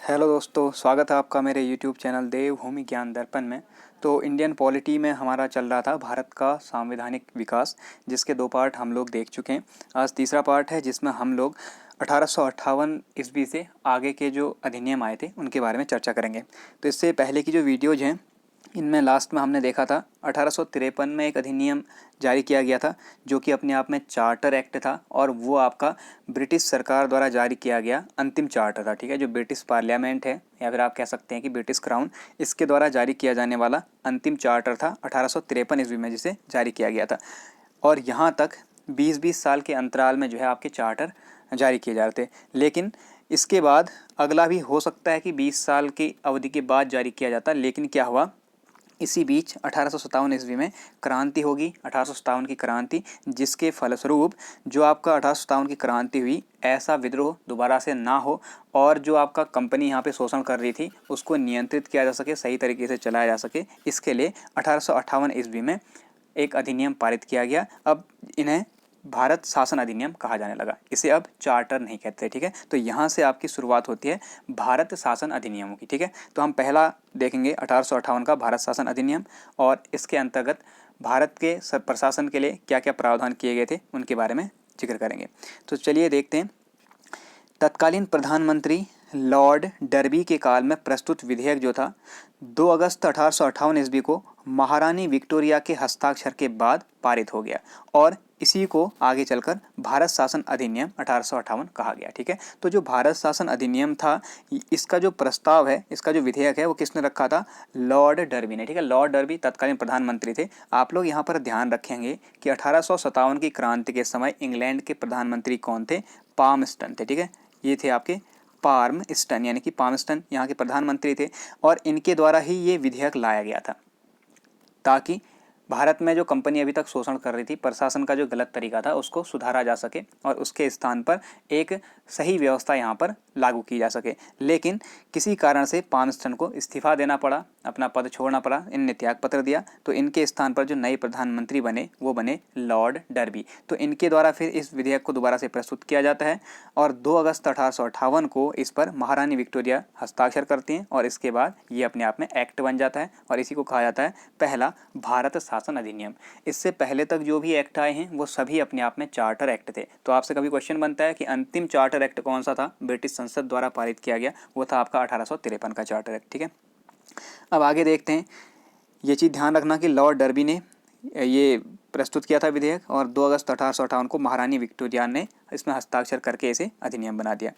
Hello दोस्तों, स्वागत है आपका मेरे यूट्यूब चैनल देवभूमि ज्ञान दर्पण में। तो इंडियन पॉलिटी में हमारा चल रहा था भारत का सांविधानिक विकास, जिसके 2 पार्ट हम लोग देख चुके हैं। आज तीसरा पार्ट है जिसमें हम लोग 1858 ईस्वी से आगे के जो अधिनियम आए थे उनके बारे में चर्चा करेंगे। तो इससे पहले की जो वीडियोज़ हैं इनमें लास्ट में हमने देखा था 1853 में एक अधिनियम जारी किया गया था जो कि अपने आप में चार्टर एक्ट था, और वो आपका ब्रिटिश सरकार द्वारा जारी किया गया अंतिम चार्टर था। ठीक है, जो ब्रिटिश पार्लियामेंट है या फिर आप कह सकते हैं कि ब्रिटिश क्राउन, इसके द्वारा जारी किया जाने वाला अंतिम चार्टर था 1853 ईस्वी में, जिसे जारी किया गया था। और यहाँ तक 20-20 साल के अंतराल में जो है आपके चार्टर जारी किए जा रहे थे, लेकिन इसके बाद अगला भी हो सकता है कि 20 साल की अवधि के बाद जारी किया जाता। लेकिन क्या हुआ, इसी बीच 1857 ईस्वी में क्रांति होगी, 1857 की क्रांति, जिसके फलस्वरूप जो आपका 1857 की क्रांति हुई, ऐसा विद्रोह दोबारा से ना हो और जो आपका कंपनी यहाँ पे शोषण कर रही थी उसको नियंत्रित किया जा सके, सही तरीके से चलाया जा सके, इसके लिए 1858 ईस्वी में एक अधिनियम पारित किया गया। अब इन्हें भारत शासन अधिनियम कहा जाने लगा, इसे अब चार्टर नहीं कहते। ठीक है, तो यहाँ से आपकी शुरुआत होती है भारत शासन अधिनियमों की। ठीक है, तो हम पहला देखेंगे 1858 का भारत शासन अधिनियम, और इसके अंतर्गत भारत के प्रशासन के लिए क्या क्या प्रावधान किए गए थे उनके बारे में जिक्र करेंगे। तो चलिए देखते हैं। तत्कालीन प्रधानमंत्री लॉर्ड डर्बी के काल में प्रस्तुत विधेयक जो था 2 अगस्त 1858 ईस्वी को महारानी विक्टोरिया के हस्ताक्षर के बाद पारित हो गया, और इसी को आगे चलकर भारत शासन अधिनियम 1858 कहा गया। ठीक है, तो जो भारत शासन अधिनियम था, इसका जो प्रस्ताव है, इसका जो विधेयक है, वो किसने रखा था? लॉर्ड डर्बी ने। ठीक है, लॉर्ड डर्बी तत्कालीन प्रधानमंत्री थे। आप लोग यहाँ पर ध्यान रखेंगे कि 1857 की क्रांति के समय इंग्लैंड के प्रधानमंत्री कौन थे? पामस्टन थे। ठीक है, ये थे आपके पार्मस्टन, यानी कि पामस्टन यहाँ के प्रधानमंत्री थे, और इनके द्वारा ही ये विधेयक लाया गया था ताकि भारत में जो कंपनी अभी तक शोषण कर रही थी, प्रशासन का जो गलत तरीका था उसको सुधारा जा सके और उसके स्थान पर एक सही व्यवस्था यहाँ पर लागू की जा सके। लेकिन किसी कारण से पामस्टन को इस्तीफा देना पड़ा, अपना पद छोड़ना पड़ा, इनने त्याग पत्र दिया। तो इनके स्थान पर जो नए प्रधानमंत्री बने वो बने लॉर्ड डर्बी। तो इनके द्वारा फिर इस विधेयक को दोबारा से प्रस्तुत किया जाता है, और 2 अगस्त 1858 को इस पर महारानी विक्टोरिया हस्ताक्षर करती हैं, और इसके बाद ये अपने आप में एक्ट बन जाता है, और इसी को कहा जाता है पहला भारत शासन अधिनियम। इससे पहले तक जो भी एक्ट आए हैं वो सभी अपने आप में चार्टर एक्ट थे। तो आपसे कभी क्वेश्चन बनता है कि अंतिम चार्टर एक्ट कौन सा था? ब्रिटिश संसद द्वारा पारित किया गया, वो था आपका 1853 का चार्टर एक्ट। ठीक है, अब आगे देखते हैं। ये चीज़ ध्यान रखना कि लॉर्ड डर्बी ने ये प्रस्तुत किया था विधेयक, और 2 अगस्त 1858 को महारानी विक्टोरिया ने इसमें हस्ताक्षर करके इसे अधिनियम बना दिया।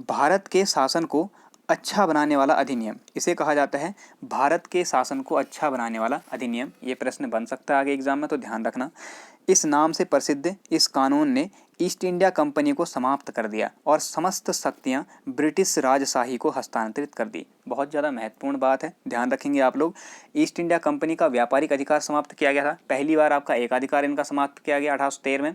भारत के शासन को अच्छा बनाने वाला अधिनियम, इसे कहा जाता है भारत के शासन को अच्छा बनाने वाला अधिनियम। ये प्रश्न बन सकता है आगे एग्जाम में, तो ध्यान रखना। इस नाम से प्रसिद्ध इस कानून ने ईस्ट इंडिया कंपनी को समाप्त कर दिया और समस्त शक्तियां ब्रिटिश राजशाही को हस्तांतरित कर दी। बहुत ज़्यादा महत्वपूर्ण बात है, ध्यान रखेंगे आप लोग। ईस्ट इंडिया कंपनी का व्यापारिक अधिकार समाप्त किया गया था। पहली बार आपका एकाधिकार इनका समाप्त किया गया 1813 में।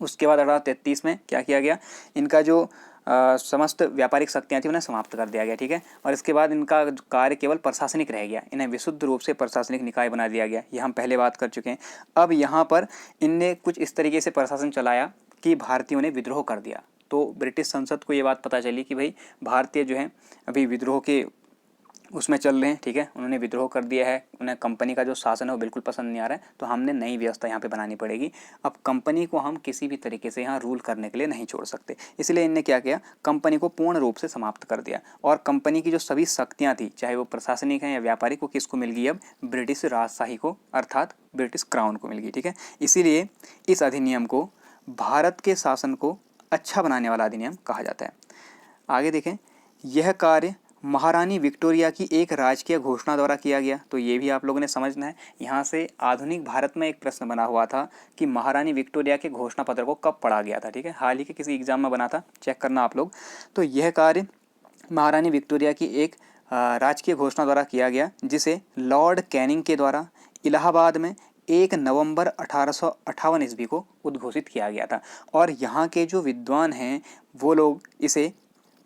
उसके बाद 1833 में क्या किया गया? इनका जो समस्त व्यापारिक शक्तियाँ थी उन्हें समाप्त कर दिया गया। ठीक है, और इसके बाद इनका कार्य केवल प्रशासनिक रह गया, इन्हें विशुद्ध रूप से प्रशासनिक निकाय बना दिया गया। ये हम पहले बात कर चुके हैं। अब यहाँ पर इनने कुछ इस तरीके से प्रशासन चलाया कि भारतीयों ने विद्रोह कर दिया। तो ब्रिटिश संसद को ये बात पता चली कि भाई भारतीय जो है अभी विद्रोह के उसमें चल रहे हैं। ठीक है, उन्होंने विद्रोह कर दिया है, उन्हें कंपनी का जो शासन है वो बिल्कुल पसंद नहीं आ रहा है, तो हमने नई व्यवस्था यहाँ पे बनानी पड़ेगी। अब कंपनी को हम किसी भी तरीके से यहाँ रूल करने के लिए नहीं छोड़ सकते, इसलिए इनने क्या किया? कंपनी को पूर्ण रूप से समाप्त कर दिया, और कंपनी की जो सभी शक्तियाँ थी, चाहे वो प्रशासनिक हैं या व्यापारिक, को किसको मिल गई? अब ब्रिटिश राजशाही को, अर्थात ब्रिटिश क्राउन को मिल गई। ठीक है, इसीलिए इस अधिनियम को भारत के शासन को अच्छा बनाने वाला अधिनियम कहा जाता है। आगे देखें। यह कार्य महारानी विक्टोरिया की एक राजकीय घोषणा द्वारा किया गया। तो ये भी आप लोगों ने समझना है। यहाँ से आधुनिक भारत में एक प्रश्न बना हुआ था कि महारानी विक्टोरिया के घोषणा पत्र को कब पढ़ा गया था। ठीक है, हाल ही के किसी एग्जाम में बना था, चेक करना आप लोग। तो यह कार्य महारानी विक्टोरिया की एक राजकीय घोषणा द्वारा किया गया, जिसे लॉर्ड कैनिंग के द्वारा इलाहाबाद में 1 नवंबर 1858 ईस्वी को उद्घोषित किया गया था। और यहाँ के जो विद्वान हैं वो लोग इसे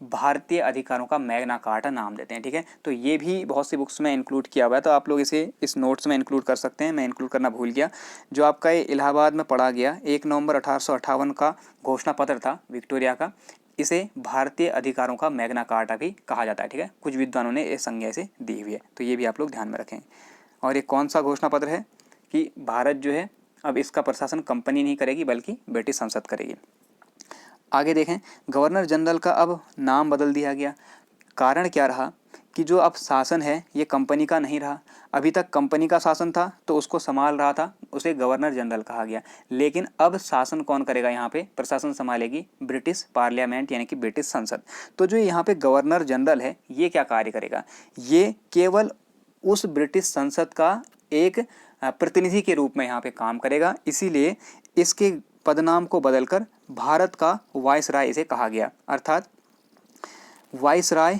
भारतीय अधिकारों का मैग्ना कार्टा नाम देते हैं। ठीक है, तो ये भी बहुत सी बुक्स में इंक्लूड किया हुआ है, तो आप लोग इसे इस नोट्स में इंक्लूड कर सकते हैं। मैं इंक्लूड करना भूल गया। जो आपका ये इलाहाबाद में पढ़ा गया 1 नवंबर 1858 का घोषणा पत्र था विक्टोरिया का, इसे भारतीय अधिकारों का मैग्ना कार्टा भी कहा जाता है। ठीक है, कुछ विद्वानों ने ये संज्ञा इसे दी हुई है, तो ये भी आप लोग ध्यान में रखें। और ये कौन सा घोषणा पत्र है कि भारत जो है अब इसका प्रशासन कंपनी नहीं करेगी बल्कि ब्रिटिश संसद करेगी। आगे देखें, गवर्नर जनरल का अब नाम बदल दिया गया। कारण क्या रहा कि जो अब शासन है ये कंपनी का नहीं रहा। अभी तक कंपनी का शासन था तो उसको संभाल रहा था, उसे गवर्नर जनरल कहा गया। लेकिन अब शासन कौन करेगा, यहाँ पे प्रशासन संभालेगी ब्रिटिश पार्लियामेंट यानी कि ब्रिटिश संसद। तो जो यहाँ पे गवर्नर जनरल है ये क्या कार्य करेगा, ये केवल उस ब्रिटिश संसद का एक प्रतिनिधि के रूप में यहाँ पे काम करेगा। इसीलिए इसके पदनाम को बदलकर भारत का वायसराय इसे कहा गया। अर्थात वायसराय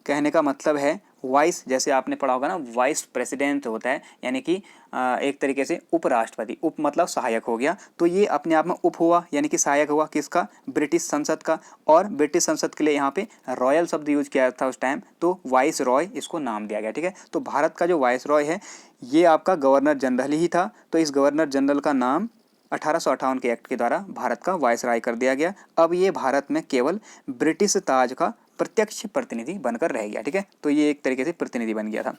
कहने का मतलब है, वाइस जैसे आपने पढ़ा होगा ना, वाइस प्रेसिडेंट होता है यानी कि एक तरीके से उपराष्ट्रपति। उप मतलब सहायक हो गया, तो ये अपने आप में उप हुआ यानी कि सहायक हुआ किसका, ब्रिटिश संसद का। और ब्रिटिश संसद के लिए यहाँ पे रॉयल शब्द यूज किया था उस टाइम, तो वाइस रॉय इसको नाम दिया गया। ठीक है, तो भारत का जो वाइस रॉय है ये आपका गवर्नर जनरल ही था। तो इस गवर्नर जनरल का नाम 1858 के एक्ट के द्वारा भारत का वायसराय कर दिया गया। अब ये भारत में केवल ब्रिटिश ताज का प्रत्यक्ष प्रतिनिधि बनकर रह गया। ठीक है, तो ये एक तरीके से प्रतिनिधि बन गया था।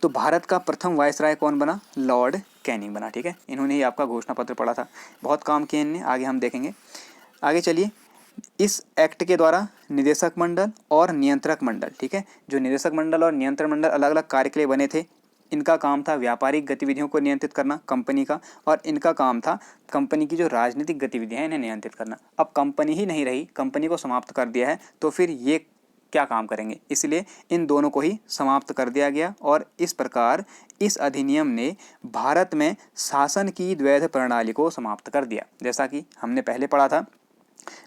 तो भारत का प्रथम वायसराय कौन बना, लॉर्ड कैनिंग बना। ठीक है, इन्होंने ही आपका घोषणा पत्र पढ़ा था, बहुत काम किए इनने, आगे हम देखेंगे। आगे चलिए, इस एक्ट के द्वारा निदेशक मंडल और नियंत्रक मंडल, ठीक है, जो निदेशक मंडल और नियंत्रण मंडल अलग अलग कार्य के लिए बने थे। इनका काम था व्यापारिक गतिविधियों को नियंत्रित करना कंपनी का, और इनका काम था कंपनी की जो राजनीतिक गतिविधियां हैं इन्हें नियंत्रित करना। अब कंपनी ही नहीं रही, कंपनी को समाप्त कर दिया है, तो फिर ये क्या काम करेंगे, इसलिए इन दोनों को ही समाप्त कर दिया गया। और इस प्रकार इस अधिनियम ने भारत में शासन की द्वैध प्रणाली को समाप्त कर दिया। जैसा कि हमने पहले पढ़ा था,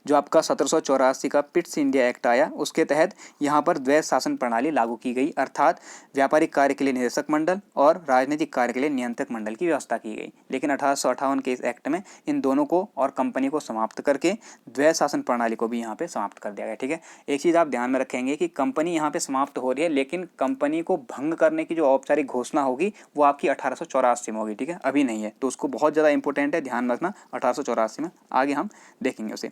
जो आपका 1784 का पिट्स इंडिया एक्ट आया, उसके तहत यहाँ पर द्वैध शासन प्रणाली लागू की गई। अर्थात व्यापारिक कार्य के लिए निदेशक मंडल और राजनीतिक कार्य के लिए नियंत्रक मंडल की व्यवस्था की गई। लेकिन 1858 के इस एक्ट में इन दोनों को और कंपनी को समाप्त करके द्वैध शासन प्रणाली को भी यहाँ पे समाप्त कर दिया गया। ठीक है, एक चीज़ आप ध्यान में रखेंगे कि कंपनी यहाँ पे समाप्त हो रही है, लेकिन कंपनी को भंग करने की जो औपचारिक घोषणा होगी वो आपकी 1884 में होगी। ठीक है, अभी नहीं है, तो उसको बहुत ज़्यादा इंपॉर्टेंट है, ध्यान रखना 1884 में। आगे हम देखेंगे उसे।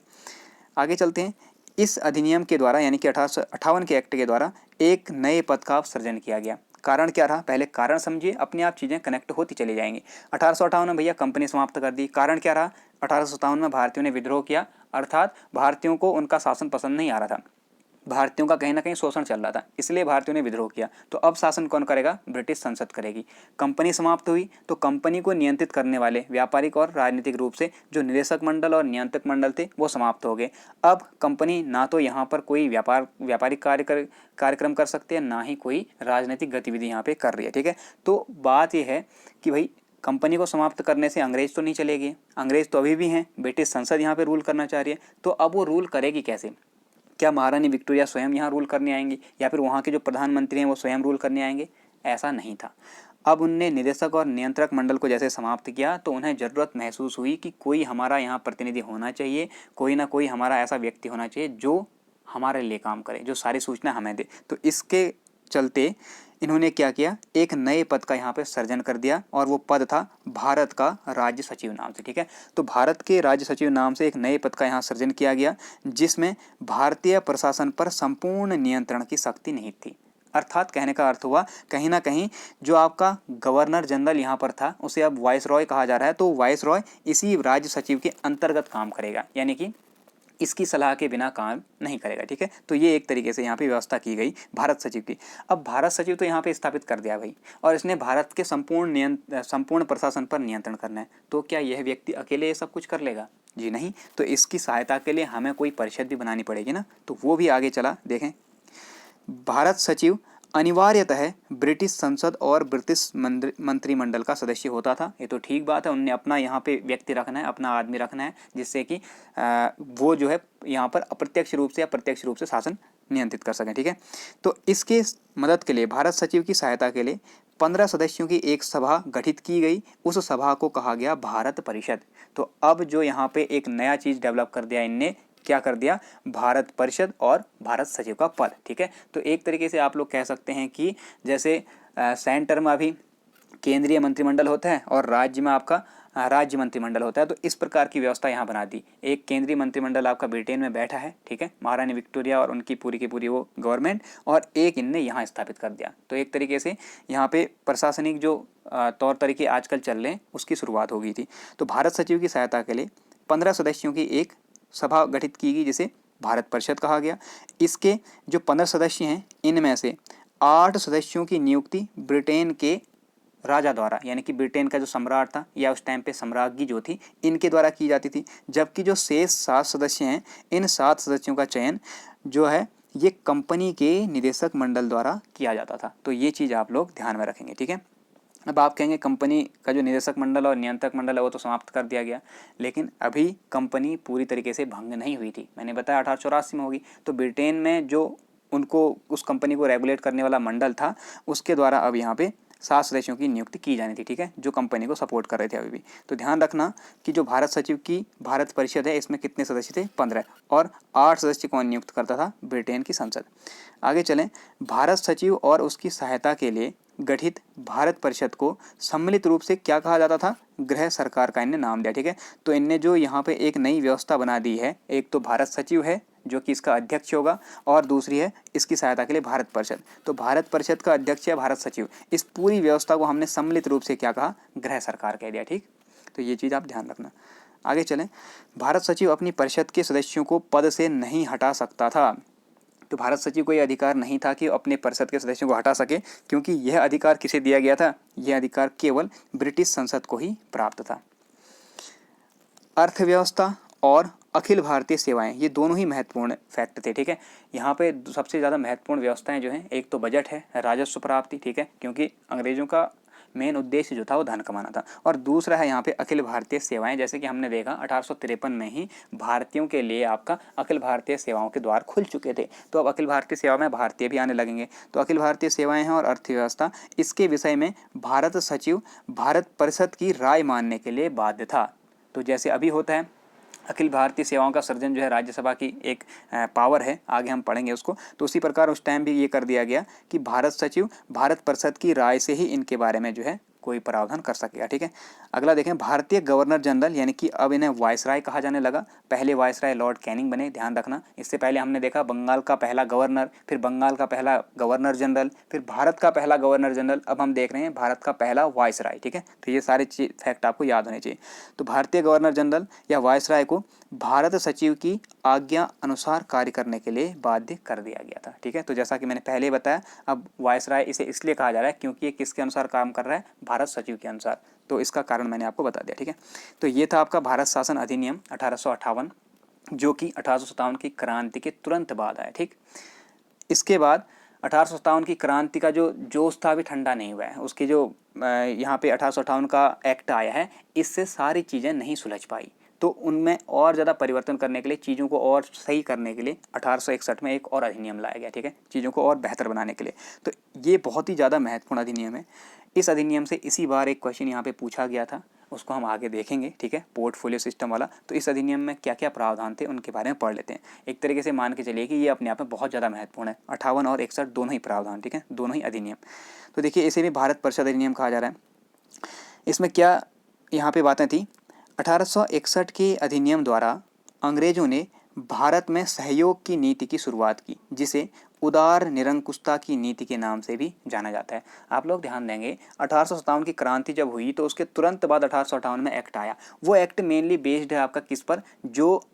आगे चलते हैं, इस अधिनियम के द्वारा यानी कि 1858 के एक्ट के द्वारा एक नए पद का सृजन किया गया। कारण क्या रहा, पहले कारण समझिए, अपने आप चीज़ें कनेक्ट होती चली जाएंगी। 1858 में भैया कंपनी समाप्त कर दी, कारण क्या रहा, 1857 में भारतीयों ने विद्रोह किया, अर्थात भारतीयों को उनका शासन पसंद नहीं आ रहा था, भारतीयों का कहीं ना कहीं शोषण चल रहा था, इसलिए भारतीयों ने विद्रोह किया। तो अब शासन कौन करेगा, ब्रिटिश संसद करेगी। कंपनी समाप्त हुई तो कंपनी को नियंत्रित करने वाले व्यापारिक और राजनीतिक रूप से जो निदेशक मंडल और नियंत्रक मंडल थे वो समाप्त हो गए। अब कंपनी ना तो यहाँ पर कोई व्यापारिक कार्यक्रम कर सकती है, ना ही कोई राजनीतिक गतिविधि यहाँ पे कर रही है। ठीक है, तो बात यह है कि भाई कंपनी को समाप्त करने से अंग्रेज तो नहीं चलेगी, अंग्रेज तो अभी भी हैं, ब्रिटिश संसद यहाँ पे रूल करना चाह रही है। तो अब वो रूल करेगी कैसे, क्या महारानी विक्टोरिया स्वयं यहाँ रूल करने आएंगी या फिर वहाँ के जो प्रधानमंत्री हैं वो स्वयं रूल करने आएंगे, ऐसा नहीं था। अब उनने निदेशक और नियंत्रक मंडल को जैसे समाप्त किया तो उन्हें ज़रूरत महसूस हुई कि कोई हमारा यहाँ प्रतिनिधि होना चाहिए, कोई ना कोई हमारा ऐसा व्यक्ति होना चाहिए जो हमारे लिए काम करे, जो सारी सूचना हमें दे। तो इसके चलते इन्होंने क्या किया, एक नए पद का यहाँ पे सर्जन कर दिया, और वो पद था भारत का राज्य सचिव नाम से। ठीक है, तो भारत के राज्य सचिव नाम से एक नए पद का यहाँ सर्जन किया गया, जिसमें भारतीय प्रशासन पर संपूर्ण नियंत्रण की शक्ति नहीं थी। अर्थात कहने का अर्थ हुआ, कहीं ना कहीं जो आपका गवर्नर जनरल यहाँ पर था उसे अब वाइस रॉय कहा जा रहा है, तो वाइस रॉय इसी राज्य सचिव के अंतर्गत काम करेगा, यानी कि इसकी सलाह के बिना काम नहीं करेगा। ठीक है, तो ये एक तरीके से यहाँ पे व्यवस्था की गई भारत सचिव की। अब भारत सचिव तो यहाँ पे स्थापित कर दिया भाई, और इसने भारत के संपूर्ण प्रशासन पर नियंत्रण करना है। तो क्या यह व्यक्ति अकेले ये सब कुछ कर लेगा, जी नहीं, तो इसकी सहायता के लिए हमें कोई परिषद भी बनानी पड़ेगी ना, तो वो भी आगे चला। देखें, भारत सचिव अनिवार्यतः ब्रिटिश संसद और ब्रिटिश मंत्रिमंडल का सदस्य होता था। ये तो ठीक बात है, उनने अपना यहाँ पे व्यक्ति रखना है, अपना आदमी रखना है, जिससे कि वो जो है यहाँ पर अप्रत्यक्ष रूप से या प्रत्यक्ष रूप से शासन नियंत्रित कर सकें। ठीक है, तो इसके मदद के लिए भारत सचिव की सहायता के लिए 15 सदस्यों की एक सभा गठित की गई। उस सभा को कहा गया भारत परिषद। तो अब जो यहाँ पे एक नया चीज़ डेवलप कर दिया इनने, क्या कर दिया, भारत परिषद और भारत सचिव का पद। ठीक है, तो एक तरीके से आप लोग कह सकते हैं कि जैसे सेंटर में अभी केंद्रीय मंत्रिमंडल होता है और राज्य में आपका राज्य मंत्रिमंडल होता है। तो इस प्रकार की व्यवस्था यहाँ बना दी। एक केंद्रीय मंत्रिमंडल आपका ब्रिटेन में बैठा है, ठीक है, महारानी विक्टोरिया और उनकी पूरी की पूरी वो गवर्नमेंट, और एक इनने यहाँ स्थापित कर दिया। तो एक तरीके से यहाँ पे प्रशासनिक जो तौर तरीके आजकल चल रहे हैं उसकी शुरुआत हो गई थी। तो भारत सचिव की सहायता के लिए 15 सदस्यों की एक सभा गठित की गई जिसे भारत परिषद कहा गया। इसके जो 15 सदस्य हैं इनमें से 8 सदस्यों की नियुक्ति ब्रिटेन के राजा द्वारा, यानी कि ब्रिटेन का जो सम्राट था या उस टाइम पे सम्राज्ञी जो थी, इनके द्वारा की जाती थी। जबकि जो शेष 7 सदस्य हैं, इन 7 सदस्यों का चयन जो है ये कंपनी के निदेशक मंडल द्वारा किया जाता था। तो ये चीज़ आप लोग ध्यान में रखेंगे, ठीक है। अब आप कहेंगे कंपनी का जो निदेशक मंडल और नियंत्रक मंडल है वो तो समाप्त कर दिया गया, लेकिन अभी कंपनी पूरी तरीके से भंग नहीं हुई थी। मैंने बताया 1884 में होगी। तो ब्रिटेन में जो उनको उस कंपनी को रेगुलेट करने वाला मंडल था उसके द्वारा अब यहाँ पे 7 सदस्यों की नियुक्ति की जानी थी, ठीक है, जो कंपनी को सपोर्ट कर रहे थे अभी भी। तो ध्यान रखना कि जो भारत सचिव की भारत परिषद है इसमें कितने सदस्य थे, 15, और 8 सदस्य कौन नियुक्त करता था, ब्रिटेन की संसद। आगे चलें। भारत सचिव और उसकी सहायता के लिए गठित भारत परिषद को सम्मिलित रूप से क्या कहा जाता था, गृह सरकार का इनने नाम दिया, ठीक है। तो इनने जो यहाँ पे एक नई व्यवस्था बना दी है, एक तो भारत सचिव है जो कि इसका अध्यक्ष होगा, और दूसरी है इसकी सहायता के लिए भारत परिषद। तो भारत परिषद का अध्यक्ष है भारत सचिव। इस पूरी व्यवस्था को हमने सम्मिलित रूप से क्या कहा, गृह सरकार कह दिया, ठीक। तो ये चीज़ आप ध्यान रखना। आगे चलें। भारत सचिव अपनी परिषद के सदस्यों को पद से नहीं हटा सकता था। तो भारत सचिव को यह अधिकार नहीं था कि अपने परिषद के सदस्यों को हटा सके, क्योंकि यह अधिकार किसे दिया गया था, यह अधिकार केवल ब्रिटिश संसद को ही प्राप्त था। अर्थव्यवस्था और अखिल भारतीय सेवाएं, ये दोनों ही महत्वपूर्ण फैक्ट थे, ठीक है। यहाँ पे सबसे ज़्यादा महत्वपूर्ण व्यवस्थाएं जो हैं, एक तो बजट है, राजस्व प्राप्ति, ठीक है, क्योंकि अंग्रेजों का मेन उद्देश्य जो था वो धन कमाना था, और दूसरा है यहाँ पे अखिल भारतीय सेवाएं। जैसे कि हमने देखा 1853 में ही भारतीयों के लिए आपका अखिल भारतीय सेवाओं के द्वार खुल चुके थे। तो अब अखिल भारतीय सेवा में भारतीय भी आने लगेंगे। तो अखिल भारतीय सेवाएं हैं और अर्थव्यवस्था, इसके विषय में भारत सचिव भारत परिषद की राय मानने के लिए बाध्य था। तो जैसे अभी होता है अखिल भारतीय सेवाओं का सर्जन जो है राज्यसभा की एक पावर है, आगे हम पढ़ेंगे उसको। तो उसी प्रकार उस टाइम भी ये कर दिया गया कि भारत सचिव भारत परिषद की राय से ही इनके बारे में जो है कोई प्रावधान कर सकेगा, ठीक है। अगला देखें, भारतीय गवर्नर जनरल, यानी कि अब इन्हें वायसराय कहा जाने लगा। पहले वायसराय लॉर्ड कैनिंग बने, ध्यान रखना। इससे पहले हमने देखा बंगाल का पहला गवर्नर, फिर बंगाल का पहला गवर्नर जनरल, फिर भारत का पहला गवर्नर जनरल। अब हम देख रहे हैं भारत का पहला वायसराय, ठीक है। तो ये सारे फैक्ट आपको याद होने चाहिए। तो भारतीय गवर्नर जनरल या वायसराय को भारत सचिव की आज्ञा अनुसार कार्य करने के लिए बाध्य कर दिया गया था, ठीक है। तो जैसा कि मैंने पहले बताया, अब वायसराय इसे इसलिए कहा जा रहा है क्योंकि ये किसके अनुसार काम कर रहा है, भारत सचिव के अनुसार। तो इसका कारण मैंने आपको बता दिया, ठीक है। तो ये था आपका भारत शासन अधिनियम 1858, जो कि 1857 की क्रांति के तुरंत बाद आया, ठीक। इसके बाद 1857 की क्रांति का जो जोश था अभी ठंडा नहीं हुआ है। उसकी जो यहाँ पे 1858 का एक्ट आया है, इससे सारी चीज़ें नहीं सुलझ पाई। तो उनमें और ज़्यादा परिवर्तन करने के लिए, चीज़ों को और सही करने के लिए 1861 में एक और अधिनियम लाया गया, ठीक है, चीज़ों को और बेहतर बनाने के लिए। तो ये बहुत ही ज़्यादा महत्वपूर्ण अधिनियम है। इस अधिनियम से इसी बार एक क्वेश्चन यहाँ पे पूछा गया था, उसको हम आगे देखेंगे, ठीक है, पोर्टफोलियो सिस्टम वाला। तो इस अधिनियम में क्या क्या प्रावधान थे उनके बारे में पढ़ लेते हैं। एक तरीके से मान के चलिए कि ये अपने आप में बहुत ज़्यादा महत्वपूर्ण है। 58 और 61 दोनों ही प्रावधान, ठीक है, दोनों ही अधिनियम। तो देखिए, इसे भी भारत परिषद अधिनियम कहा जा रहा है। इसमें क्या यहाँ पे बातें थी, 1861 के अधिनियम द्वारा अंग्रेजों ने भारत में सहयोग की नीति की शुरुआत की, जिसे उदार निरंकुशता की नीति के नाम से भी जाना जाता है। आप लोग ध्यान देंगे, 1857 की क्रांति जब हुई तो उसके तुरंत बाद 1858 में एक्ट आया। वो एक्ट मेनली बेस्ड है आपका किस पर, जो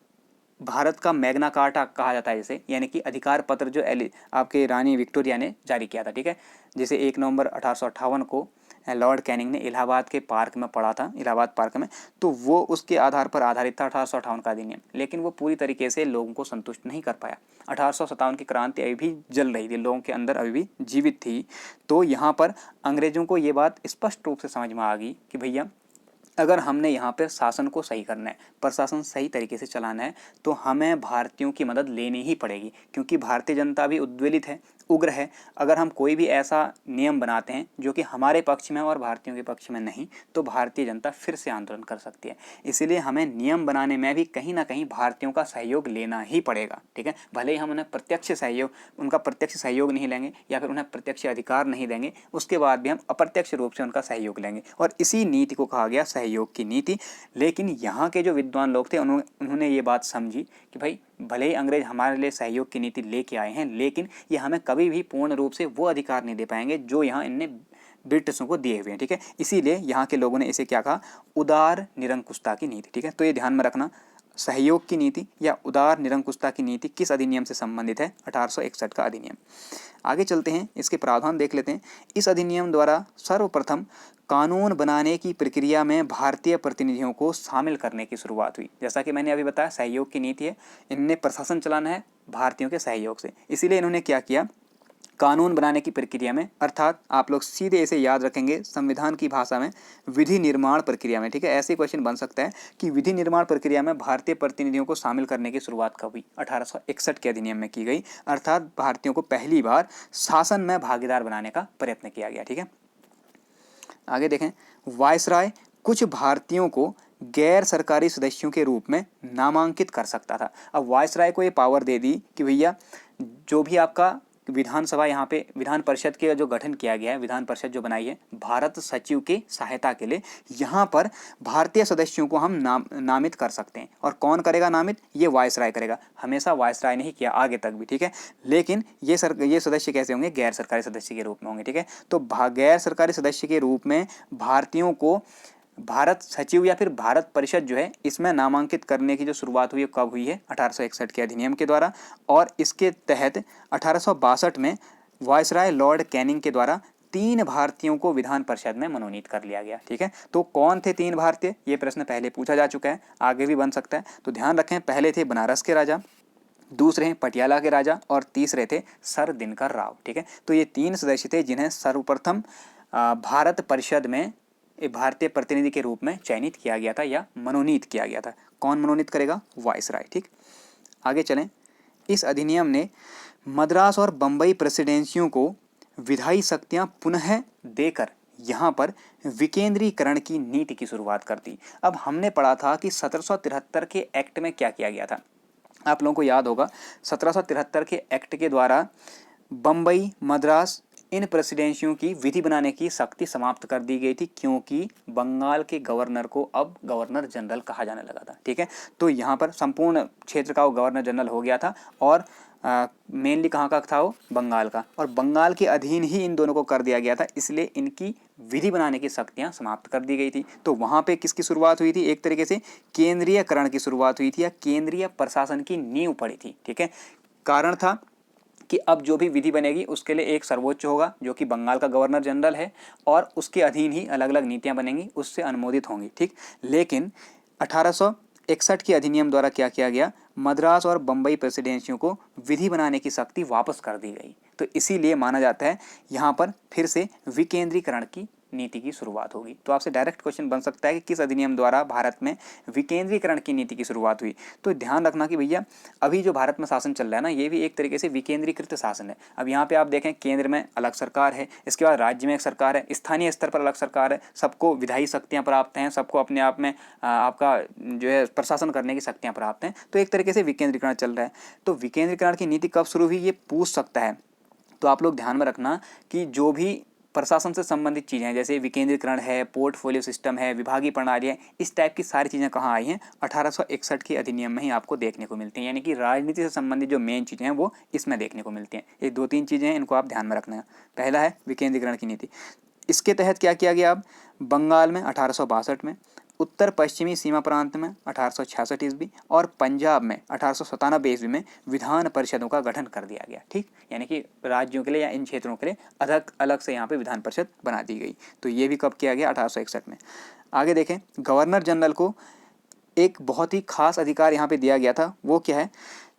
भारत का मैग्ना कार्टा कहा जाता है इसे, यानी कि अधिकार पत्र जो आपके रानी विक्टोरिया ने जारी किया था, ठीक है, जिसे 1 नवंबर 1858 को लॉर्ड कैनिंग ने इलाहाबाद के पार्क में पढ़ा था, इलाहाबाद पार्क में। तो वो उसके आधार पर आधारित था 1858 का अधिनियम, लेकिन वो पूरी तरीके से लोगों को संतुष्ट नहीं कर पाया। 1857 की क्रांति अभी भी जल रही थी, लोगों के अंदर अभी भी जीवित थी। तो यहाँ पर अंग्रेजों को ये बात स्पष्ट रूप से समझ में आ गई कि भैया अगर हमने यहाँ पर शासन को सही करना है, प्रशासन सही तरीके से चलाना है, तो हमें भारतीयों की मदद लेनी ही पड़ेगी, क्योंकि भारतीय जनता भी उद्वेलित है उग्र है। अगर हम कोई भी ऐसा नियम बनाते हैं जो कि हमारे पक्ष में और भारतीयों के पक्ष में नहीं, तो भारतीय जनता फिर से आंदोलन कर सकती है। इसीलिए हमें नियम बनाने में भी कहीं ना कहीं भारतीयों का सहयोग लेना ही पड़ेगा, ठीक है। भले ही हम उन्हें उनका प्रत्यक्ष सहयोग नहीं लेंगे या फिर उन्हें प्रत्यक्ष अधिकार नहीं देंगे, उसके बाद भी हम अप्रत्यक्ष रूप से उनका सहयोग लेंगे, और इसी नीति को कहा गया सहयोग की नीति। लेकिन यहाँ के जो विद्वान लोग थे उन्होंने ये बात समझी कि भाई भले ही अंग्रेज हमारे लिए सहयोग की नीति लेके आए हैं, लेकिन ये हमें कभी भी पूर्ण रूप से वो अधिकार नहीं दे पाएंगे जो यहाँ इनने ब्रिटिशों को दिए हुए हैं, ठीक है। इसीलिए यहाँ के लोगों ने इसे क्या कहा, उदार निरंकुशता की नीति, ठीक है। तो ये ध्यान में रखना, सहयोग की नीति या उदार निरंकुशता की नीति किस अधिनियम से संबंधित है, 1861 का अधिनियम। आगे चलते हैं, इसके प्रावधान देख लेते हैं। इस अधिनियम द्वारा सर्वप्रथम कानून बनाने की प्रक्रिया में भारतीय प्रतिनिधियों को शामिल करने की शुरुआत हुई। जैसा कि मैंने अभी बताया, सहयोग की नीति है, इनने प्रशासन चलाना है भारतीयों के सहयोग से, इसीलिए इन्होंने क्या किया, कानून बनाने की प्रक्रिया में, अर्थात आप लोग सीधे इसे याद रखेंगे संविधान की भाषा में, विधि निर्माण प्रक्रिया में, ठीक है। ऐसे क्वेश्चन बन सकता है कि विधि निर्माण प्रक्रिया में भारतीय प्रतिनिधियों को शामिल करने की शुरुआत कब हुई, 1861 के अधिनियम में की गई, अर्थात भारतीयों को पहली बार शासन में भागीदार बनाने का प्रयत्न किया गया, ठीक है। आगे देखें, वायसराय कुछ भारतीयों को गैर सरकारी सदस्यों के रूप में नामांकित कर सकता था। अब वायसराय को ये पावर दे दी कि भैया जो भी आपका विधानसभा, यहाँ पे विधान परिषद के जो गठन किया गया है, विधान परिषद जो बनाई है भारत सचिव के सहायता के लिए, यहाँ पर भारतीय सदस्यों को हम नामित कर सकते हैं। और कौन करेगा नामित, ये वायसराय करेगा। हमेशा वायसराय ने ही किया, आगे तक भी, ठीक है। लेकिन ये सदस्य कैसे होंगे, गैर सरकारी सदस्य के रूप में होंगे, ठीक है। तो गैर सरकारी सदस्य के रूप में भारतीयों को भारत सचिव या फिर भारत परिषद जो है इसमें नामांकित करने की जो शुरुआत हुई है कब हुई है, 1861 के अधिनियम के द्वारा। और इसके तहत 1862 में वायसराय लॉर्ड कैनिंग के द्वारा 3 भारतीयों को विधान परिषद में मनोनीत कर लिया गया, ठीक है। तो कौन थे 3 भारतीय, ये प्रश्न पहले पूछा जा चुका है, आगे भी बन सकता है। तो ध्यान रखें, पहले थे बनारस के राजा, दूसरे हैं पटियाला के राजा, और तीसरे थे सर दिनकर राव, ठीक है। तो ये 3 सदस्य थे जिन्हें सर्वप्रथम भारत परिषद में भारतीय प्रतिनिधि के रूप में चयनित किया गया था या मनोनीत किया गया था। कौन मनोनीत करेगा, वायसराय, ठीक। आगे चलें, इस अधिनियम ने मद्रास और बम्बई प्रेसिडेंसियों को विधायी शक्तियां पुनः देकर यहाँ पर विकेंद्रीकरण की नीति की शुरुआत कर दी। अब हमने पढ़ा था कि 1773 के एक्ट में क्या किया गया था, आप लोगों को याद होगा। 1773 के एक्ट के द्वारा बम्बई, मद्रास, इन प्रेसिडेंसियों की विधि बनाने की शक्ति समाप्त कर दी गई थी, क्योंकि बंगाल के गवर्नर को अब गवर्नर जनरल कहा जाने लगा था, ठीक है। तो यहाँ पर संपूर्ण क्षेत्र का वो गवर्नर जनरल हो गया था, और मेनली कहाँ का था वो, बंगाल का, और बंगाल के अधीन ही इन दोनों को कर दिया गया था, इसलिए इनकी विधि बनाने की शक्तियाँ समाप्त कर दी गई थी। तो वहाँ पे किसकी शुरुआत हुई थी, एक तरीके से केंद्रीयकरण की शुरुआत हुई थी, या केंद्रीय प्रशासन की नींव पड़ी थी, ठीक है। कारण था कि अब जो भी विधि बनेगी उसके लिए एक सर्वोच्च होगा जो कि बंगाल का गवर्नर जनरल है, और उसके अधीन ही अलग अलग नीतियां बनेंगी, उससे अनुमोदित होंगी, ठीक। लेकिन 1861 के अधिनियम द्वारा क्या किया गया, मद्रास और बम्बई प्रेसिडेंसियों को विधि बनाने की शक्ति वापस कर दी गई। तो इसीलिए माना जाता है यहाँ पर फिर से विकेंद्रीकरण की नीति की शुरुआत होगी। तो आपसे डायरेक्ट क्वेश्चन बन सकता है कि किस अधिनियम द्वारा भारत में विकेंद्रीकरण की नीति की शुरुआत हुई। तो ध्यान रखना कि भैया अभी जो भारत में शासन चल रहा है ना, ये भी एक तरीके से विकेंद्रीकृत शासन है। अब यहाँ पे आप देखें, केंद्र में अलग सरकार है, इसके बाद राज्य में एक सरकार है, स्थानीय स्तर पर अलग सरकार है, सबको विधायी शक्तियाँ प्राप्त हैं, सबको अपने आप में आपका जो है प्रशासन करने की शक्तियाँ प्राप्त हैं। तो एक तरीके से विकेंद्रीकरण चल रहा है। तो विकेंद्रीकरण की नीति कब शुरू हुई, ये पूछ सकता है। तो आप लोग ध्यान में रखना कि जो भी प्रशासन से संबंधित चीज़ें हैं, जैसे विकेंद्रीकरण है, पोर्टफोलियो सिस्टम है, विभागीय प्रणाली है, इस टाइप की सारी चीज़ें कहाँ आई हैं, 1861 के अधिनियम में ही आपको देखने को मिलती हैं। यानी कि राजनीति से संबंधित जो मेन चीज़ें हैं वो इसमें देखने को मिलती हैं। ये 2-3 चीज़ें हैं, इनको आप ध्यान में रखना है। पहला है विकेंद्रीकरण की नीति। इसके तहत क्या किया गया, अब बंगाल में 1862 में, उत्तर पश्चिमी सीमा प्रांत में 1866 ईस्वी, और पंजाब में 1897 ईस्वी में विधान परिषदों का गठन कर दिया गया, ठीक। यानी कि राज्यों के लिए या इन क्षेत्रों के लिए अलग अलग से यहाँ पे विधान परिषद बना दी गई। तो ये भी कब किया गया, 1861 में। आगे देखें, गवर्नर जनरल को एक बहुत ही खास अधिकार यहाँ पे दिया गया था। वो क्या है,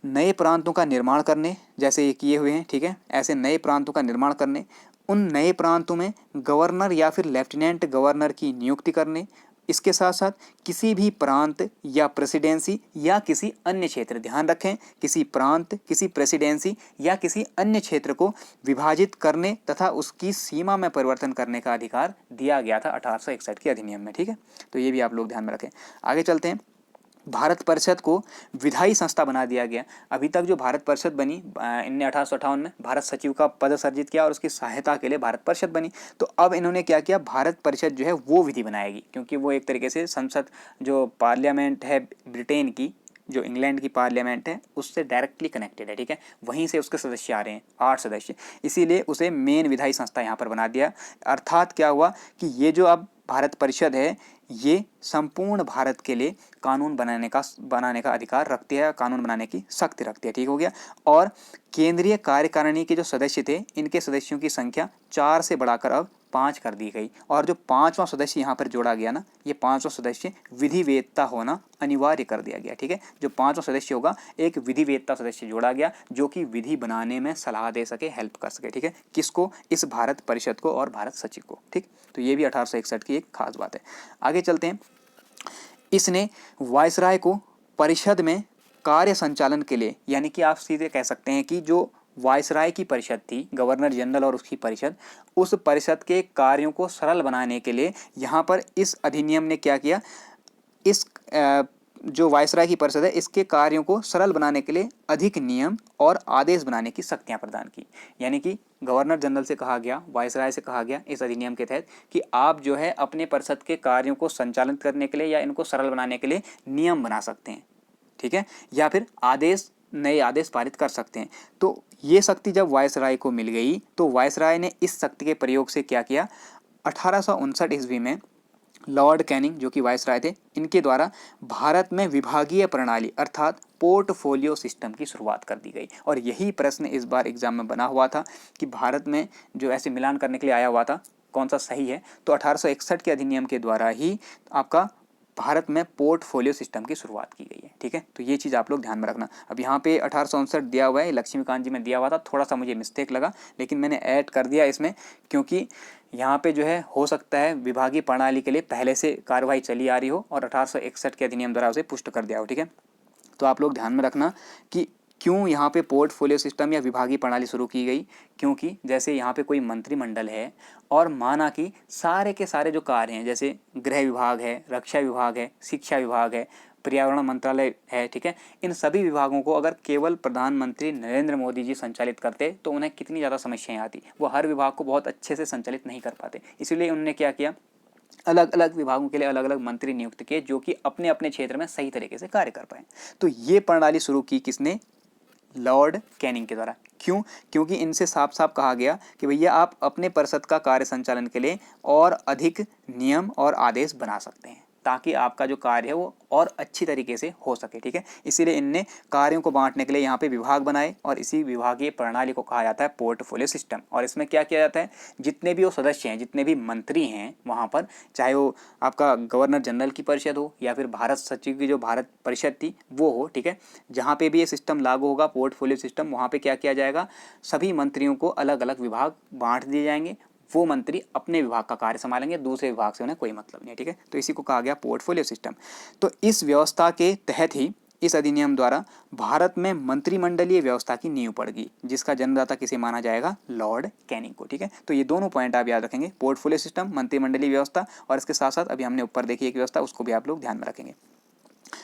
नए प्रांतों का निर्माण करने, जैसे ये किए हुए हैं, ठीक है, ऐसे नए प्रांतों का निर्माण करने, उन नए प्रांतों में गवर्नर या फिर लेफ्टिनेंट गवर्नर की नियुक्ति करने, इसके साथ साथ किसी भी प्रांत या प्रेसिडेंसी या किसी अन्य क्षेत्र, ध्यान रखें, किसी प्रांत, किसी प्रेसिडेंसी या किसी अन्य क्षेत्र को विभाजित करने तथा उसकी सीमा में परिवर्तन करने का अधिकार दिया गया था 1861 के अधिनियम में। ठीक है, तो ये भी आप लोग ध्यान में रखें। आगे चलते हैं। भारत परिषद को विधायी संस्था बना दिया गया। अभी तक जो भारत परिषद बनी, इनने 1858 में भारत सचिव का पद सर्जित किया और उसकी सहायता के लिए भारत परिषद बनी। तो अब इन्होंने क्या किया, भारत परिषद जो है वो विधि बनाएगी, क्योंकि वो एक तरीके से संसद, जो पार्लियामेंट है ब्रिटेन की, जो इंग्लैंड की पार्लियामेंट है, उससे डायरेक्टली कनेक्टेड है। ठीक है, वहीं से उसके सदस्य आ रहे हैं, 8 सदस्य, इसीलिए उसे मेन विधायी संस्था यहाँ पर बना दिया। अर्थात क्या हुआ कि ये जो अब भारत परिषद है, ये संपूर्ण भारत के लिए कानून बनाने का अधिकार रखती है, कानून बनाने की शक्ति रखती है। ठीक हो गया। और केंद्रीय कार्यकारिणी के जो सदस्य थे, इनके सदस्यों की संख्या 4 से बढ़ाकर अब 5 कर दी गई। और जो 5वां सदस्य यहाँ पर जोड़ा गया ना, ये 5वां सदस्य विधिवेत्ता होना अनिवार्य कर दिया गया। ठीक है, जो 5वां सदस्य होगा, एक विधिवेत्ता सदस्य जोड़ा गया, जो कि विधि बनाने में सलाह दे सके, हेल्प कर सके। ठीक है, किसको, इस भारत परिषद को और भारत सचिव को। ठीक, तो ये भी 1861 की एक खास बात है। आगे चलते हैं। इसने वायसराय को परिषद में कार्य संचालन के लिए, यानी कि आप सीधे कह सकते हैं कि जो वायसराय की परिषद थी, गवर्नर जनरल और उसकी परिषद, उस परिषद के कार्यों को सरल बनाने के लिए यहाँ पर इस अधिनियम ने क्या किया, इस जो वायसराय की परिषद है, इसके कार्यों को सरल बनाने के लिए अधिक नियम और आदेश बनाने की शक्तियां प्रदान की। यानी कि गवर्नर जनरल से कहा गया, वायसराय से कहा गया इस अधिनियम के तहत कि आप जो है अपने परिषद के कार्यों को संचालित करने के लिए या इनको सरल बनाने के लिए नियम बना सकते हैं। ठीक है, या फिर आदेश, नए आदेश पारित कर सकते हैं। तो ये शक्ति जब वायसराय को मिल गई, तो वायसराय ने इस शक्ति के प्रयोग से क्या किया, 1859 ईस्वी में लॉर्ड कैनिंग, जो कि वायसराय थे, इनके द्वारा भारत में विभागीय प्रणाली अर्थात पोर्टफोलियो सिस्टम की शुरुआत कर दी गई। और यही प्रश्न इस बार एग्जाम में बना हुआ था कि भारत में जो ऐसे मिलान करने के लिए आया हुआ था, कौन सा सही है। तो 1861 के अधिनियम के द्वारा ही आपका भारत में पोर्टफोलियो सिस्टम की शुरुआत की गई है। ठीक है, तो ये चीज़ आप लोग ध्यान में रखना। अब यहाँ पे 1859 दिया हुआ है, लक्ष्मीकांत जी में दिया हुआ था, थोड़ा सा मुझे मिस्टेक लगा, लेकिन मैंने ऐड कर दिया इसमें, क्योंकि यहाँ पे जो है हो सकता है विभागीय प्रणाली के लिए पहले से कार्यवाही चली आ रही हो और 1861 के अधिनियम द्वारा उसे पुष्ट कर दिया हो। ठीक है, तो आप लोग ध्यान में रखना कि क्यों यहाँ पे पोर्टफोलियो सिस्टम या विभागीय प्रणाली शुरू की गई। क्योंकि जैसे यहाँ पे कोई मंत्रिमंडल है और माना कि सारे के सारे जो कार्य हैं, जैसे गृह विभाग है, रक्षा विभाग है, शिक्षा विभाग है, पर्यावरण मंत्रालय है, ठीक है, इन सभी विभागों को अगर केवल प्रधानमंत्री नरेंद्र मोदी जी संचालित करते तो उन्हें कितनी ज़्यादा समस्याएं आती, वो हर विभाग को बहुत अच्छे से संचालित नहीं कर पाते। इसीलिए उन्होंने क्या किया, अलग अलग विभागों के लिए अलग अलग मंत्री नियुक्त किए, जो कि अपने अपने क्षेत्र में सही तरीके से कार्य कर पाए। तो ये प्रणाली शुरू की किसने, लॉर्ड कैनिंग के द्वारा। क्यों, क्योंकि इनसे साफ साफ कहा गया कि भैया आप अपने परिषद का कार्य संचालन के लिए और अधिक नियम और आदेश बना सकते हैं, ताकि आपका जो कार्य है वो और अच्छी तरीके से हो सके। ठीक है, इसीलिए इनने कार्यों को बांटने के लिए यहाँ पे विभाग बनाए और इसी विभागीय प्रणाली को कहा जाता है पोर्टफोलियो सिस्टम। और इसमें क्या किया जाता है, जितने भी वो सदस्य हैं, जितने भी मंत्री हैं वहाँ पर, चाहे वो आपका गवर्नर जनरल की परिषद हो या फिर भारत सचिव की जो भारत परिषद थी वो हो, ठीक है, जहाँ पे भी ये सिस्टम लागू होगा पोर्टफोलियो सिस्टम, वहाँ पे क्या किया जाएगा, सभी मंत्रियों को अलग अलग विभाग बांट दिए जाएंगे। वो मंत्री अपने विभाग का कार्य संभालेंगे, दूसरे विभाग से उन्हें कोई मतलब नहीं है। ठीक है, तो इसी को कहा गया पोर्टफोलियो सिस्टम। तो इस व्यवस्था के तहत ही इस अधिनियम द्वारा भारत में मंत्रिमंडलीय व्यवस्था की नींव पड़ गई, जिसका जन्मदाता किसे माना जाएगा, लॉर्ड कैनिंग को। ठीक है, तो ये दोनों पॉइंट आप याद रखेंगे, पोर्टफोलियो सिस्टम, मंत्रिमंडलीय व्यवस्था, और इसके साथ साथ अभी हमने ऊपर देखी एक व्यवस्था, उसको भी आप लोग ध्यान में रखेंगे।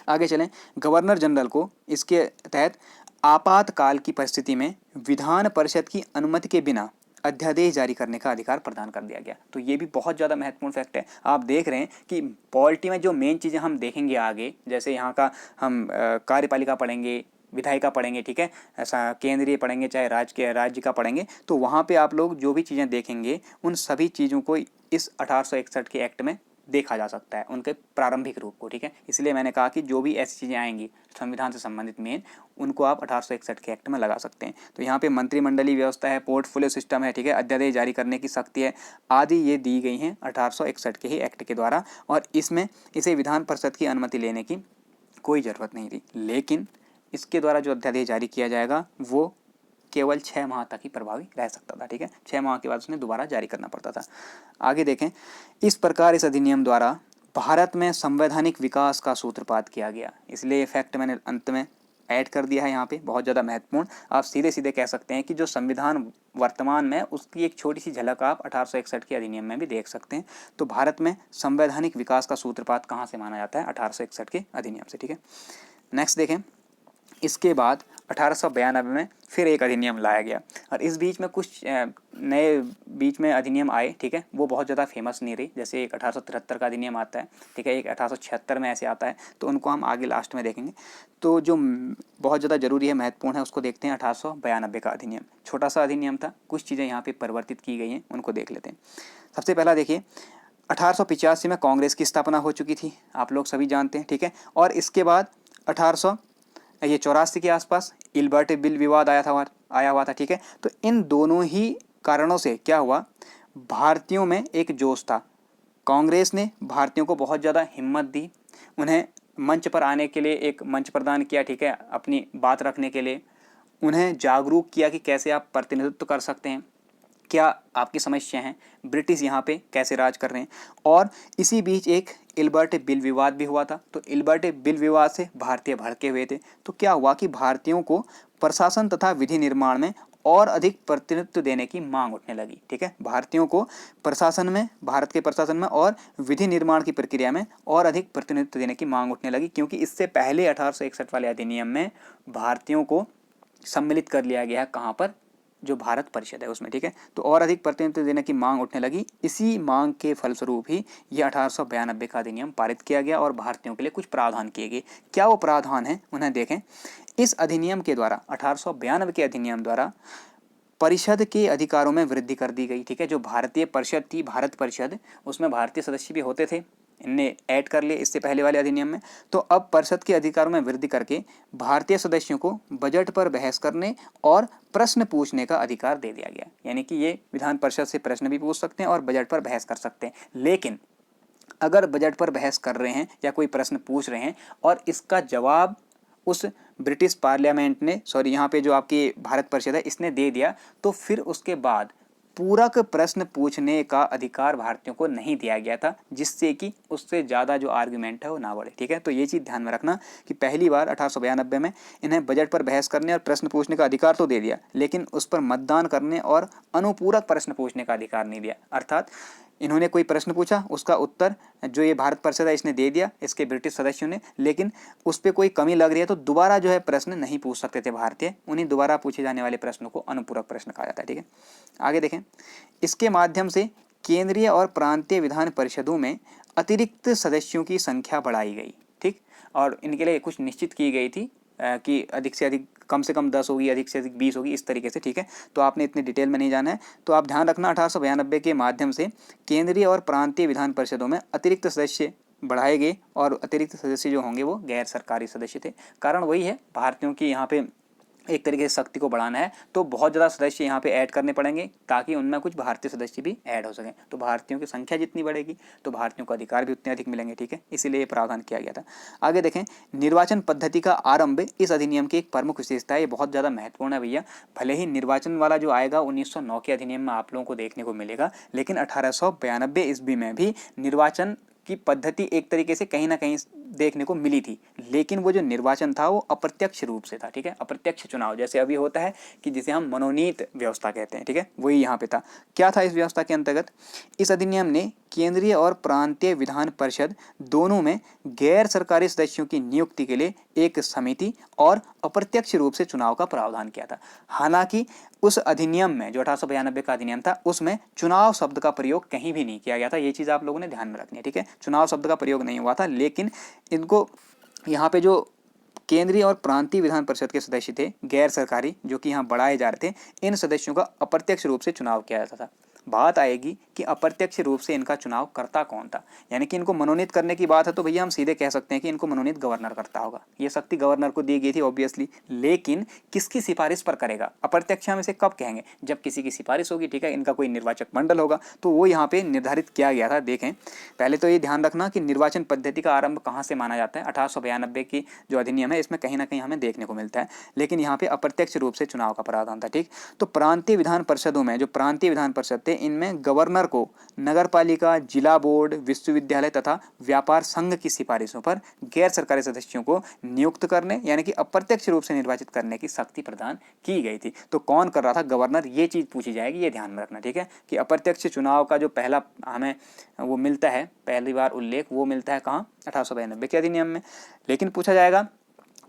आगे चलें। गवर्नर जनरल को इसके तहत आपातकाल की परिस्थिति में विधान परिषद की अनुमति के बिना अध्यादेश जारी करने का अधिकार प्रदान कर दिया गया। तो ये भी बहुत ज़्यादा महत्वपूर्ण फैक्ट है। आप देख रहे हैं कि पॉलिटी में जो मेन चीज़ें हम देखेंगे आगे, जैसे यहाँ का हम कार्यपालिका पढ़ेंगे, विधायिका पढ़ेंगे, ठीक है, ऐसा केंद्रीय पढ़ेंगे, चाहे राज्य का पढ़ेंगे, तो वहाँ पे आप लोग जो भी चीज़ें देखेंगे उन सभी चीज़ों को इस 1861 के एक्ट में देखा जा सकता है, उनके प्रारंभिक रूप को। ठीक है, इसलिए मैंने कहा कि जो भी ऐसी चीज़ें आएंगी संविधान से संबंधित मेन, उनको आप 1861 के एक्ट में लगा सकते हैं। तो यहाँ पे मंत्रिमंडलीय व्यवस्था है, पोर्टफोलियो सिस्टम है, ठीक है, अध्यादेश जारी करने की शक्ति है, आदि ये दी गई हैं 1861 के ही एक्ट के द्वारा। और इसमें इसे विधान परिषद की अनुमति लेने की कोई ज़रूरत नहीं थी। लेकिन इसके द्वारा जो अध्यादेश जारी किया जाएगा वो केवल 6 माह तक ही प्रभावी रह सकता था। ठीक है, 6 माह के बाद उसने दोबारा जारी करना पड़ता था। आगे देखें। इस प्रकार इस अधिनियम द्वारा भारत में संवैधानिक विकास का सूत्रपात किया गया। इसलिए ये फैक्ट मैंने अंत में ऐड कर दिया है यहाँ पे, बहुत ज़्यादा महत्वपूर्ण। आप सीधे सीधे कह सकते हैं कि जो संविधान वर्तमान में, उसकी एक छोटी सी झलक आप 1861 के अधिनियम में भी देख सकते हैं। तो भारत में संवैधानिक विकास का सूत्रपात कहाँ से माना जाता है? 1861 के अधिनियम से। ठीक है, नेक्स्ट देखें। इसके बाद 1892 में फिर एक अधिनियम लाया गया और इस बीच में कुछ नए बीच में अधिनियम आए। ठीक है, वो बहुत ज़्यादा फेमस नहीं रही। जैसे एक 1873 का अधिनियम आता है, ठीक है, एक 1876 में ऐसे आता है, तो उनको हम आगे लास्ट में देखेंगे। तो जो बहुत ज़्यादा जरूरी है, महत्वपूर्ण है, उसको देखते हैं। 1892 का अधिनियम छोटा सा अधिनियम था, कुछ चीज़ें यहाँ पर परिवर्तित की गई हैं, उनको देख लेते हैं। सबसे पहला देखिए, 1885 में कांग्रेस की स्थापना हो चुकी थी, आप लोग सभी जानते हैं। ठीक है, और इसके बाद 1884 के आसपास इल्बर्ट बिल विवाद आया हुआ था। ठीक है, तो इन दोनों ही कारणों से क्या हुआ, भारतीयों में एक जोश था। कांग्रेस ने भारतीयों को बहुत ज़्यादा हिम्मत दी, उन्हें मंच पर आने के लिए एक मंच प्रदान किया। ठीक है, अपनी बात रखने के लिए उन्हें जागरूक किया कि कैसे आप प्रतिनिधित्व कर सकते हैं, क्या आपकी समस्या हैं, ब्रिटिश यहाँ पे कैसे राज कर रहे हैं। और इसी बीच एक इल्बर्ट बिल विवाद भी हुआ था। तो इल्बर्ट बिल विवाद से भारतीय भड़के हुए थे। तो क्या हुआ कि भारतीयों को प्रशासन तथा विधि निर्माण में और अधिक प्रतिनिधित्व देने की मांग उठने लगी। ठीक है, भारतीयों को प्रशासन में, भारत के प्रशासन में और विधि निर्माण की प्रक्रिया में और अधिक प्रतिनिधित्व देने की मांग उठने लगी, क्योंकि इससे पहले 1861 वाले अधिनियम में भारतीयों को सम्मिलित कर लिया गया है। कहाँ पर? जो भारत परिषद है उसमें। ठीक है, तो और अधिक प्रतिनिधित्व देने की मांग उठने लगी। इसी मांग के फलस्वरूप ही यह 1892 का अधिनियम पारित किया गया और भारतीयों के लिए कुछ प्रावधान किए गए। क्या वो प्रावधान है, उन्हें देखें। इस अधिनियम के द्वारा, 1892 के अधिनियम द्वारा परिषद के अधिकारों में वृद्धि कर दी गई। ठीक है, जो भारतीय परिषद थी, भारत परिषद, उसमें भारतीय सदस्य भी होते थे, इनने ऐड कर लिए इससे पहले वाले अधिनियम में। तो अब परिषद के अधिकारों में वृद्धि करके भारतीय सदस्यों को बजट पर बहस करने और प्रश्न पूछने का अधिकार दे दिया गया। यानी कि ये विधान परिषद से प्रश्न भी पूछ सकते हैं और बजट पर बहस कर सकते हैं। लेकिन अगर बजट पर बहस कर रहे हैं या कोई प्रश्न पूछ रहे हैं और इसका जवाब उस ब्रिटिश पार्लियामेंट ने, यहाँ पे जो आपकी भारत परिषद है, इसने दे दिया, तो फिर उसके बाद पूरक प्रश्न पूछने का अधिकार भारतीयों को नहीं दिया गया था, जिससे कि उससे ज़्यादा जो आर्गुमेंट है वो ना बढ़े। ठीक है, तो ये चीज़ ध्यान में रखना कि पहली बार 1892 में इन्हें बजट पर बहस करने और प्रश्न पूछने का अधिकार तो दे दिया, लेकिन उस पर मतदान करने और अनुपूरक प्रश्न पूछने का अधिकार नहीं दिया। अर्थात इन्होंने कोई प्रश्न पूछा, उसका उत्तर जो ये भारत परिषद है इसने दे दिया, इसके ब्रिटिश सदस्यों ने, लेकिन उस पर कोई कमी लग रही है तो दोबारा जो है प्रश्न नहीं पूछ सकते थे भारतीय। उन्हीं दोबारा पूछे जाने वाले प्रश्नों को अनुपूरक प्रश्न कहा जाता है। ठीक है, आगे देखें। इसके माध्यम से केंद्रीय और प्रांतीय विधान परिषदों में अतिरिक्त सदस्यों की संख्या बढ़ाई गई। ठीक, और इनके लिए कुछ निश्चित की गई थी कि अधिक से अधिक, कम से कम 10 होगी, अधिक से अधिक 20 होगी, इस तरीके से। ठीक है, तो आपने इतने डिटेल में नहीं जाना है, तो आप ध्यान रखना 1892 के माध्यम से केंद्रीय और प्रांतीय विधान परिषदों में अतिरिक्त सदस्य बढ़ाए गए और अतिरिक्त सदस्य जो होंगे वो गैर सरकारी सदस्य थे। कारण वही है, भारतीयों की यहाँ पे एक तरीके से शक्ति को बढ़ाना है, तो बहुत ज़्यादा सदस्य यहाँ पे ऐड करने पड़ेंगे ताकि उनमें कुछ भारतीय सदस्य भी ऐड हो सकें। तो भारतीयों की संख्या जितनी बढ़ेगी तो भारतीयों को अधिकार भी उतने अधिक मिलेंगे। ठीक है, इसीलिए ये प्रावधान किया गया था। आगे देखें, निर्वाचन पद्धति का आरंभ इस अधिनियम की एक प्रमुख विशेषता है। ये बहुत ज़्यादा महत्वपूर्ण है भैया। भले ही निर्वाचन वाला जो आएगा 1909 के अधिनियम में आप लोगों को देखने को मिलेगा, लेकिन 1892 ईस्वी में भी निर्वाचन की पद्धति एक तरीके से कहीं ना कहीं देखने को मिली थी, लेकिन वो जो निर्वाचन था वो अप्रत्यक्ष रूप से था। ठीक है, अप्रत्यक्ष चुनाव जैसे अभी होता है कि जिसे हम मनोनीत व्यवस्था कहते हैं। ठीक है, वही यहाँ पे था। क्या था इस व्यवस्था के अंतर्गत? इस अधिनियम ने केंद्रीय और प्रांतीय विधान परिषद दोनों में गैर सरकारी सदस्यों की नियुक्ति के लिए एक समिति और अप्रत्यक्ष रूप से चुनाव का प्रावधान किया था। हालांकि उस अधिनियम में, जो 1892 का अधिनियम था, उसमें चुनाव शब्द का प्रयोग कहीं भी नहीं किया गया था। ये चीज़ आप लोगों ने ध्यान में रखनी है। ठीक है, चुनाव शब्द का प्रयोग नहीं हुआ था, लेकिन इनको यहाँ पे जो केंद्रीय और प्रांतीय विधान परिषद के सदस्य थे गैर सरकारी, जो कि यहाँ बढ़ाए जा रहे थे, इन सदस्यों का अप्रत्यक्ष रूप से चुनाव किया जाता था। बात आएगी कि अप्रत्यक्ष रूप से इनका चुनाव करता कौन था, यानी कि इनको मनोनीत करने की बात है तो भैया हम सीधे कह सकते हैं कि इनको मनोनीत गवर्नर करता होगा। ये शक्ति गवर्नर को दी गई थी ऑब्वियसली, लेकिन किसकी सिफारिश पर करेगा? अप्रत्यक्ष हम इसे कब कहेंगे? जब किसी की सिफारिश होगी। ठीक है, इनका कोई निर्वाचक मंडल होगा, तो वो यहाँ पे निर्धारित किया गया था। देखें, पहले तो ये ध्यान रखना कि निर्वाचन पद्धति का आरंभ कहाँ से माना जाता है। 1892 की जो अधिनियम है इसमें कहीं ना कहीं हमें देखने को मिलता है, लेकिन यहाँ पे अप्रत्यक्ष रूप से चुनाव का प्रावधान था। ठीक, तो प्रांतीय विधान परिषदों में जो प्रांतीय विधान परिषद थे थे इनमें गवर्नर को नगरपालिका, जिला बोर्ड, विश्वविद्यालय तथा व्यापार संघ की सिफारिशों पर गैर सरकारी सदस्यों को नियुक्त करने यानी कि अप्रत्यक्ष रूप से निर्वाचित करने की शक्ति प्रदान की गई थी। तो कौन कर रहा था? गवर्नर। ये चीज़ पूछी जाएगी, ये ध्यान में रखना, ठीक है, कि अप्रत्यक्ष चुनाव का जो पहला हमें वो मिलता है, पहली बार उल्लेख वो मिलता है कहाँ? 1892 के अधिनियम में। लेकिन पूछा जाएगा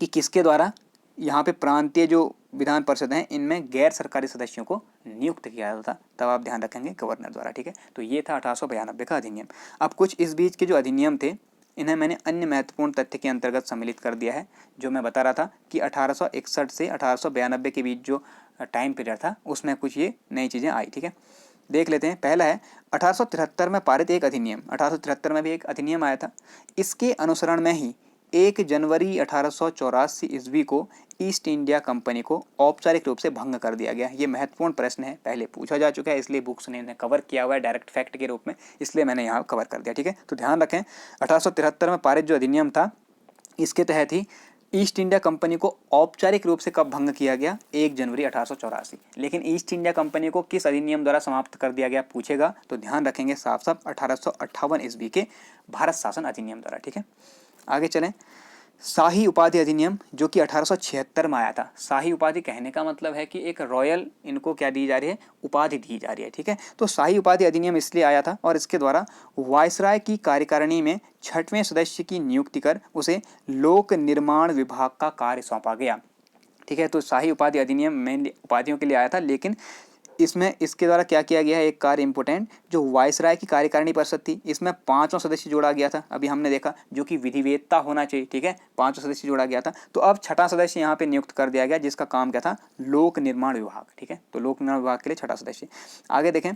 कि किसके द्वारा? यहाँ पे प्रांतीय जो विधान परिषद हैं इनमें गैर सरकारी सदस्यों को नियुक्त किया जाता था, तब आप ध्यान रखेंगे गवर्नर द्वारा, ठीक है। तो ये था 1892 का अधिनियम। अब कुछ इस बीच के जो अधिनियम थे इन्हें मैंने अन्य महत्वपूर्ण तथ्य के अंतर्गत सम्मिलित कर दिया है। जो मैं बता रहा था कि 1861 से 1892 के बीच जो टाइम पीरियड था उसमें कुछ ये नई चीज़ें आई, ठीक है। देख लेते हैं। पहला है 1873 में पारित एक अधिनियम। 1873 में भी एक अधिनियम आया था। इसके अनुसरण में ही 1 जनवरी 1884 ईस्वी को ईस्ट इंडिया कंपनी को औपचारिक रूप से भंग कर दिया गया। ये महत्वपूर्ण प्रश्न है, पहले पूछा जा चुका है, इसलिए बुक्स ने इन्हें कवर किया हुआ है डायरेक्ट फैक्ट के रूप में, इसलिए मैंने यहाँ कवर कर दिया, ठीक है। तो ध्यान रखें 1873 में पारित जो अधिनियम था इसके तहत ही ईस्ट इंडिया कंपनी को औपचारिक रूप से कब भंग किया गया? 1 जनवरी 1884। लेकिन ईस्ट इंडिया कंपनी को किस अधिनियम द्वारा समाप्त कर दिया गया पूछेगा, तो ध्यान रखेंगे साफ साफ 1858 ईस्वी के भारत शासन अधिनियम द्वारा, ठीक है। आगे चलें। शाही उपाधि अधिनियम जो कि 1876 में आया था। शाही उपाधि कहने का मतलब है कि एक रॉयल इनको क्या दी जा रही है? उपाधि दी जा रही है, ठीक है। तो शाही उपाधि अधिनियम इसलिए आया था और इसके द्वारा वायसराय की कार्यकारिणी में 6वें सदस्य की नियुक्ति कर उसे लोक निर्माण विभाग का कार्य सौंपा गया, ठीक है। तो शाही उपाधि अधिनियम मेनली उपाधियों के लिए आया था, लेकिन इसमें इसके द्वारा क्या किया गया है? एक कार्य इंपॉर्टेंट, जो वायसराय की कार्यकारिणी परिषद थी इसमें 5वां सदस्य जोड़ा गया था, अभी हमने देखा, जो कि विधिवेत्ता होना चाहिए, ठीक है। 5वां सदस्य जोड़ा गया था। तो अब 6वां सदस्य यहाँ पे नियुक्त कर दिया गया जिसका काम क्या था? लोक निर्माण विभाग, ठीक है। तो लोक निर्माण विभाग के लिए 6वां सदस्य। आगे देखें।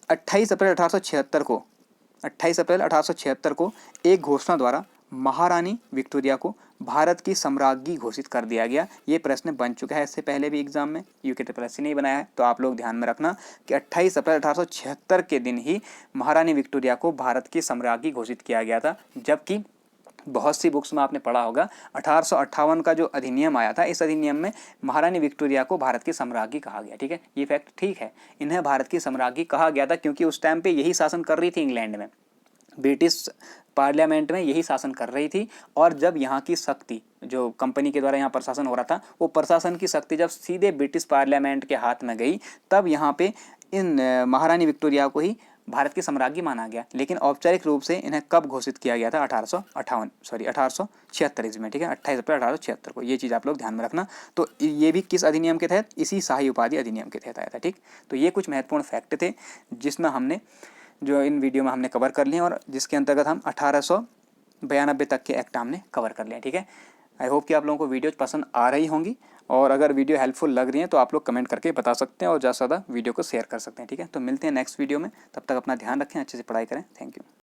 28 अप्रैल 1876 को एक घोषणा द्वारा महारानी विक्टोरिया को भारत की सम्राज्ञी घोषित कर दिया गया। ये प्रश्न बन चुका है इससे पहले भी एग्जाम में, UKSSC ने बनाया है, तो आप लोग ध्यान में रखना कि 28 अप्रैल 1876 के दिन ही महारानी विक्टोरिया को भारत की सम्राज्ञी घोषित किया गया था। जबकि बहुत सी बुक्स में आपने पढ़ा होगा 1858 का जो अधिनियम आया था, इस अधिनियम में महारानी विक्टोरिया को भारत की सम्राज्ञी कहा गया, ठीक है। ये फैक्ट ठीक है, इन्हें भारत की सम्राज्ञी कहा गया था क्योंकि उस टाइम पे यही शासन कर रही थी इंग्लैंड में, ब्रिटिश पार्लियामेंट में यही शासन कर रही थी। और जब यहाँ की शक्ति जो कंपनी के द्वारा यहाँ प्रशासन हो रहा था, वो प्रशासन की शक्ति जब सीधे ब्रिटिश पार्लियामेंट के हाथ में गई, तब यहाँ पे इन महारानी विक्टोरिया को ही भारत की सम्राज्ञी माना गया। लेकिन औपचारिक रूप से इन्हें कब घोषित किया गया था? 1876 ईस्वी में, ठीक है। 28 अप्रैल 1876 को। ये चीज़ आप लोग ध्यान में रखना। तो ये भी किस अधिनियम के तहत? इसी शाही उपाधि अधिनियम के तहत आया था, ठीक। तो ये कुछ महत्वपूर्ण फैक्ट थे जिसमें हमने जो इन वीडियो में हमने कवर कर लिए और जिसके अंतर्गत हम 1892 तक के एक्ट हमने कवर कर लिए, ठीक है। आई होप कि आप लोगों को वीडियो पसंद आ रही होंगी, और अगर वीडियो हेल्पफुल लग रही है तो आप लोग कमेंट करके बता सकते हैं और ज़्यादा से ज़्यादा वीडियो को शेयर कर सकते हैं, ठीक है। तो मिलते हैं नेक्स्ट वीडियो में, तब तक अपना ध्यान रखें, अच्छे से पढ़ाई करें। Thank you.